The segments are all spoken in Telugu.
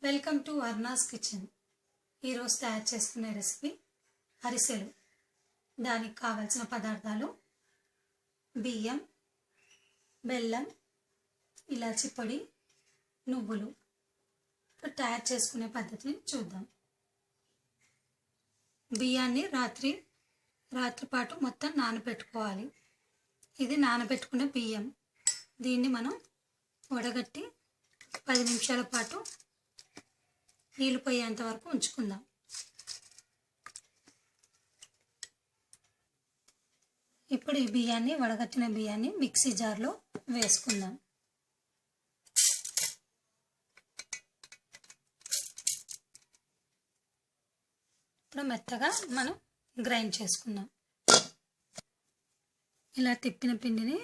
Welcome to అర్నాస్ kitchen. ఈరోజు తయారు చేసుకునే రెసిపీ అరిసెలు. దానికి కావాల్సిన పదార్థాలు బియ్యం, బెల్లం, ఇలాచి పొడి, నువ్వులు. ఇప్పుడు తయారు చేసుకునే పద్ధతిని చూద్దాం. బియ్యాన్ని రాత్రిపాటు మొత్తం నానబెట్టుకోవాలి. ఇది నానబెట్టుకునే బియ్యం. దీన్ని మనం వడగట్టి 10 నిమిషాల పాటు నీళ్ళు పోయేంత వరకు ఉంచుకుందాం. ఇప్పుడు ఈ బియ్యాన్ని, వడగట్టిన బియ్యాన్ని మిక్సీ జార్లో వేసుకుందాం. ఇప్పుడు మెత్తగా మనం గ్రైండ్ చేసుకుందాం. ఇలా తిప్పిన పిండిని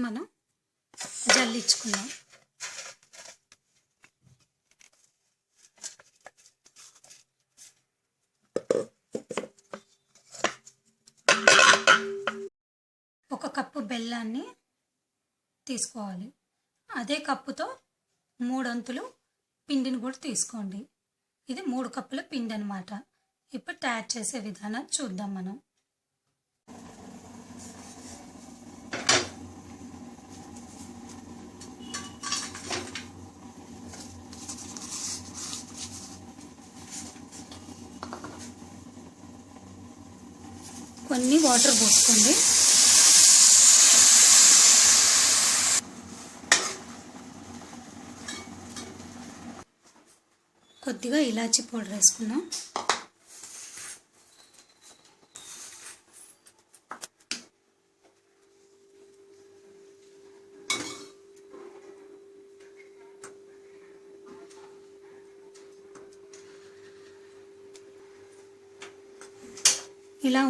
మనం జల్లించుకుందాం. ఒక కప్పు బెల్లాన్ని తీసుకోవాలి. అదే కప్పుతో 3 వంతులు పిండిని కూడా తీసుకోండి. ఇది 3 కప్పుల పిండి అన్నమాట. ఇప్పుడు తయారు చేసే విధానం చూద్దాం మనం. కొన్ని వాటర్ పోసుకోండి. కొద్దిగా ఇలాచి పౌడర్ వేసుకున్నాం. ఇలా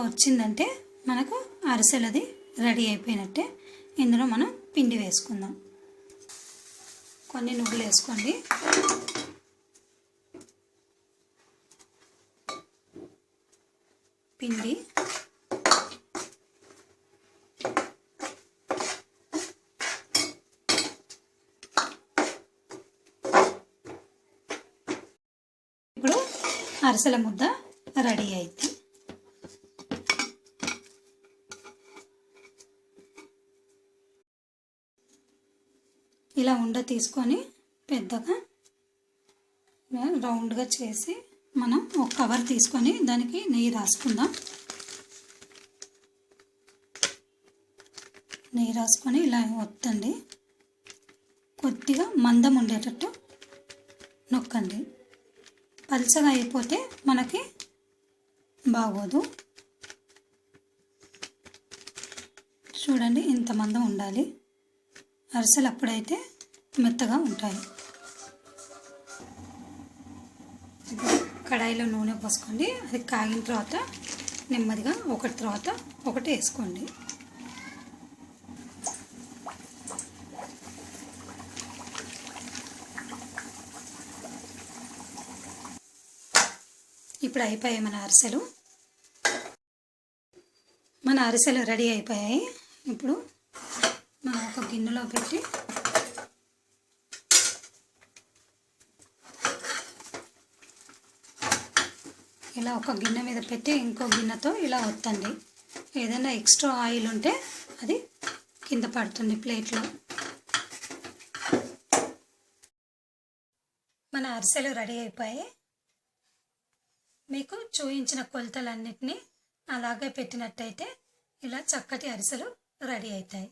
వచ్చిందంటే మనకు అరిసెలది రెడీ అయిపోయినట్టే. ఇందులో మనం పిండి వేసుకుందాం. కొన్ని నువ్వులు వేసుకోండి. పిండి, ఇప్పుడు అరిసెల ముద్ద రెడీ అయింది. ఇలా ఉండ తీసుకొని పెద్దగా రౌండ్గా చేసి మనం ఒక కవర్ తీసుకొని దానికి నెయ్యి రాసుకుందాం. నెయ్యి రాసుకొని ఇలా ఒత్తండి. కొద్దిగా మందం ఉండేటట్టు నొక్కండి. పల్చగా అయిపోతే మనకి బాగోదు. చూడండి, ఇంత మందం ఉండాలి. అరిసెలు అప్పుడైతే మెత్తగా ఉంటాయి. కడాయిలో నూనె పోసుకోండి. అది కాగిన తర్వాత నెమ్మదిగా ఒకటి తర్వాత ఒకటి వేసుకోండి. ఇప్పుడు అయిపోయాయి మన అరిసెలు. రెడీ అయిపోయాయి. ఇప్పుడు మనం ఒక గిన్నెలో పెట్టి ఇలా ఒక గిన్నె మీద పెట్టి ఇంకో గిన్నెతో ఇలా ఒత్తండి. ఏదైనా ఎక్స్ట్రా ఆయిల్ ఉంటే అది కింద పడుతుంది ప్లేట్లో. మన అరిసెలు రెడీ అయిపోయాయి. మీకు చూపించిన కొలతలన్నిటినీ అలాగే పెట్టినట్టయితే ఇలా చక్కటి అరిసెలు రెడీ అవుతాయి.